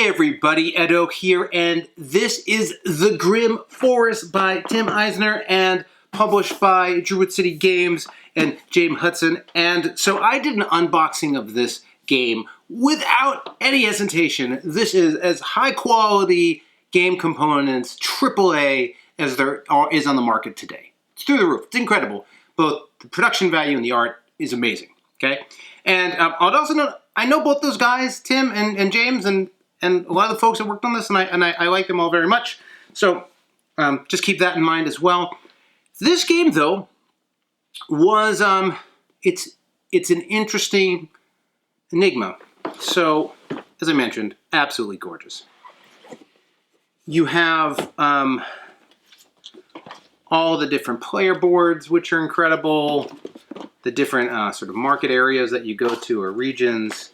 everybody, Edo here, and this is The Grimm Forest by Tim Eisner and published by Druid City Games and James Hudson. And so I did an unboxing of this game without any hesitation. This is as high quality game components, AAA, as there is on the market today. It's through the roof. It's incredible. Both the production value and the art is amazing. Okay, and I'd also know I know both those guys, Tim and James, and a lot of the folks that worked on this, and I like them all very much. So just keep that in mind as well. This game, though, was it's an interesting enigma. So, as I mentioned, absolutely gorgeous. You have all the different player boards, which are incredible. The different sort of market areas that you go to or regions,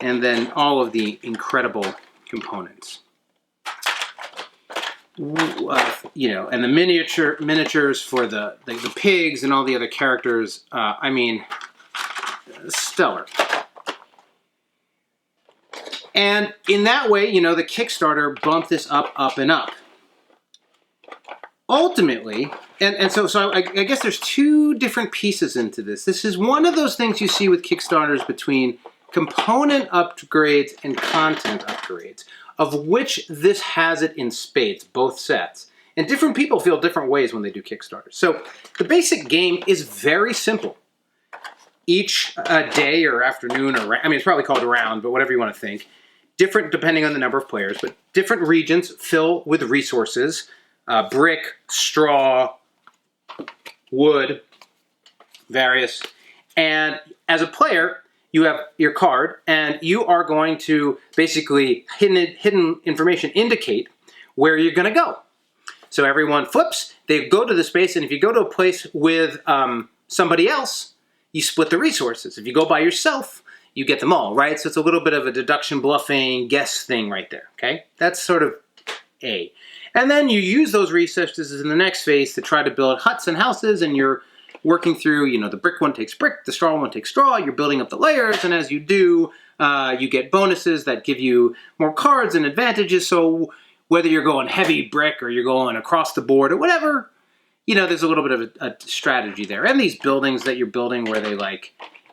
and then all of the incredible components. You know, and the miniatures for the pigs and all the other characters. I mean, stellar. And in that way, you know, the Kickstarter bumped this up, and up. Ultimately, and so I guess there's two different pieces into this. This is one of those things you see with Kickstarters between component upgrades and content upgrades, of which this has it in spades, both sets. And different people feel different ways when they do Kickstarters. So the basic game is very simple. Each day or afternoon, or I mean, it's probably called a round, but whatever you want to think, different depending on the number of players, but different regions fill with resources. Brick, straw, wood, various. And as a player, you have your card, and you are going to basically, hidden information indicate where you're going to go. So everyone flips, they go to the space, and if you go to a place with somebody else, you split the resources. If you go by yourself, you get them all, right? So it's a little bit of a deduction, bluffing, guess thing right there, okay? That's sort of A. And then you use those resources in the next phase to try to build huts and houses, and you're working through, you know, the brick one takes brick, the straw one takes straw, you're building up the layers, and as you do, you get bonuses that give you more cards and advantages, so whether you're going heavy brick or you're going across the board or whatever, you know, there's a little bit of a strategy there. And these buildings that you're building where they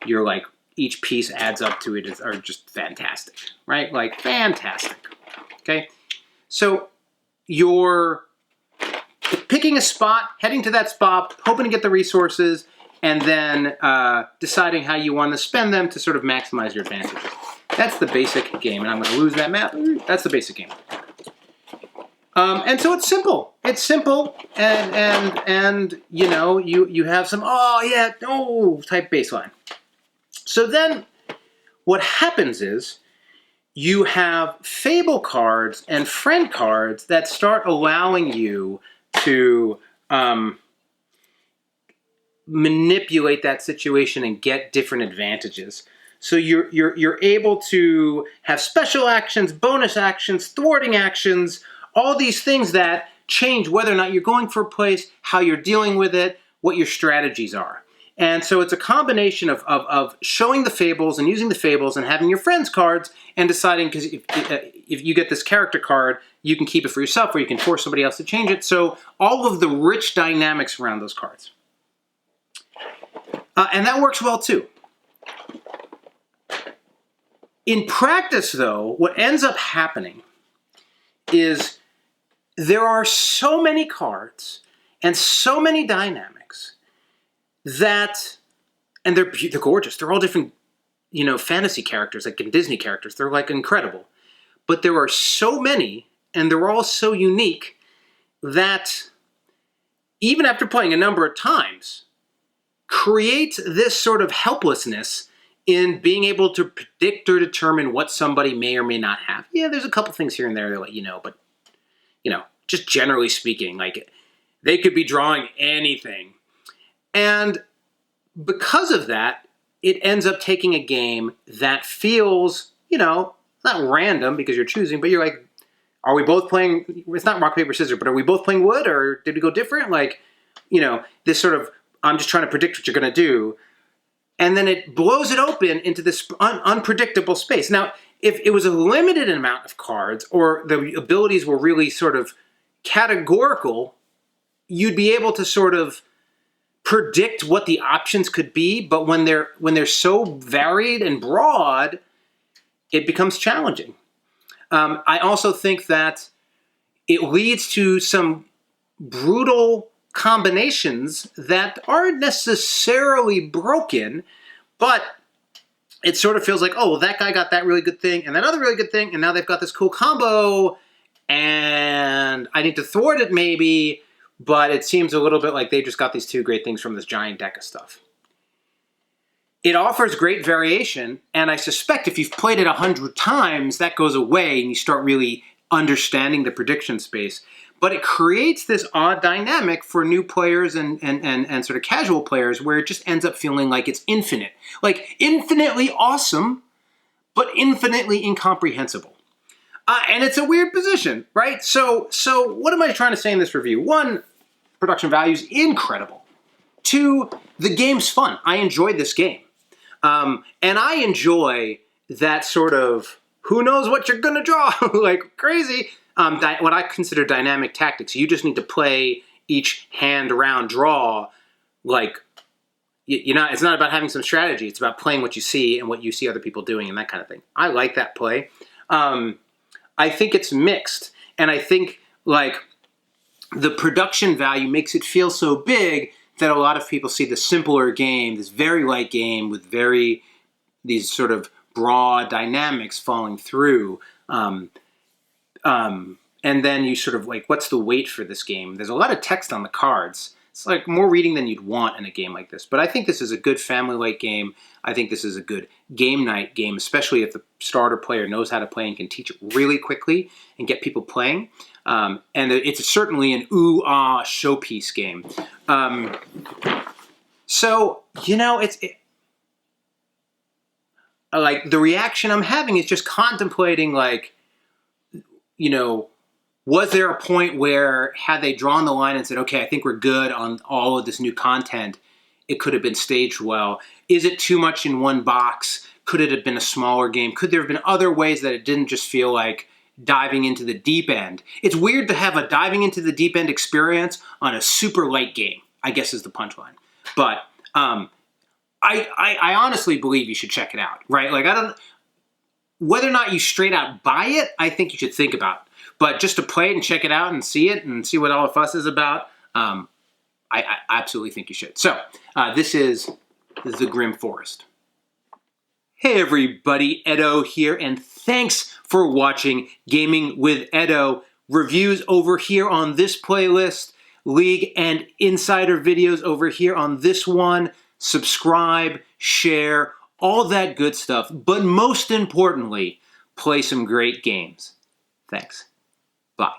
you're each piece adds up to it are just fantastic, right? Like, fantastic, okay? So you're picking a spot, heading to that spot, hoping to get the resources, and then deciding how you want to spend them to sort of maximize your advantages. That's the basic game, and I'm going to lose that map. That's the basic game. And so it's simple. It's simple, and you know, you have some type baseline. So then what happens is you have fable cards and friend cards that start allowing you to manipulate that situation and get different advantages. So you're able to have special actions, bonus actions, thwarting actions, all these things that change whether or not you're going for a place, how you're dealing with it, what your strategies are. And so it's a combination of showing the fables and using the fables and having your friends' cards and deciding, because if you get this character card, you can keep it for yourself or you can force somebody else to change it. So all of the rich dynamics around those cards. And that works well too. In practice, though, what ends up happening is there are so many cards and so many dynamics that, and they're gorgeous. They're all different, you know, fantasy characters, like in Disney characters. They're like incredible. But there are so many, and they're all so unique that even after playing a number of times, creates this sort of helplessness in being able to predict or determine what somebody may or may not have. Yeah, there's a couple things here and there that let you know, but, you know, just generally speaking, like, they could be drawing anything. And because of that, it ends up taking a game that feels, you know, not random because you're choosing, but you're like, are we both playing, it's not rock, paper, scissors, but are we both playing wood, or did we go different? Like, you know, this sort of, I'm just trying to predict what you're going to do. And then it blows it open into this unpredictable space. Now, if it was a limited amount of cards or the abilities were really sort of categorical, you'd be able to sort of predict what the options could be. But when they're so varied and broad, it becomes challenging. I also think that it leads to some brutal combinations that aren't necessarily broken, but it sort of feels like, oh, well, that guy got that really good thing and that other really good thing, and now they've got this cool combo, and I need to thwart it maybe, but it seems a little bit like they just got these two great things from this giant deck of stuff. It offers great variation, and I suspect if you've played it 100 times, that goes away and you start really understanding the prediction space. But it creates this odd dynamic for new players and sort of casual players where it just ends up feeling like it's infinite. Like infinitely awesome, but infinitely incomprehensible. And it's a weird position, right? So what am I trying to say in this review? One, production value is incredible. Two, the game's fun. I enjoyed this game. And I enjoy that sort of, who knows what you're gonna draw, like crazy. What I consider dynamic tactics. You just need to play each hand around draw like, it's not about having some strategy. It's about playing what you see and what you see other people doing and that kind of thing. I like that play. I think it's mixed. And I think like the production value makes it feel so big that a lot of people see the simpler game, this very light game with these sort of broad dynamics falling through. And then you sort of like, what's the weight for this game? There's a lot of text on the cards. It's like more reading than you'd want in a game like this. But I think this is a good family-like game. I think this is a good game night game, especially if the starter player knows how to play and can teach it really quickly and get people playing. And it's certainly an ooh-ah showpiece game. So, like the reaction I'm having is just contemplating like, was there a point where had they drawn the line and said, okay, I think we're good on all of this new content, it could have been staged well? Is it too much in one box? Could it have been a smaller game? Could there have been other ways that it didn't just feel like diving into the deep end? It's weird to have a diving into the deep end experience on a super light game, I guess is the punchline. But I honestly believe you should check it out, right? Like whether or not you straight out buy it, I think you should think about. But just to play it and check it out and see what all the fuss is about, I absolutely think you should. So this is the Grimm Forest. Hey everybody, Edo here, and thanks for watching Gaming with Edo. Reviews over here on this playlist, League and Insider videos over here on this one. Subscribe, share, all that good stuff. But most importantly, play some great games. Thanks. Bye.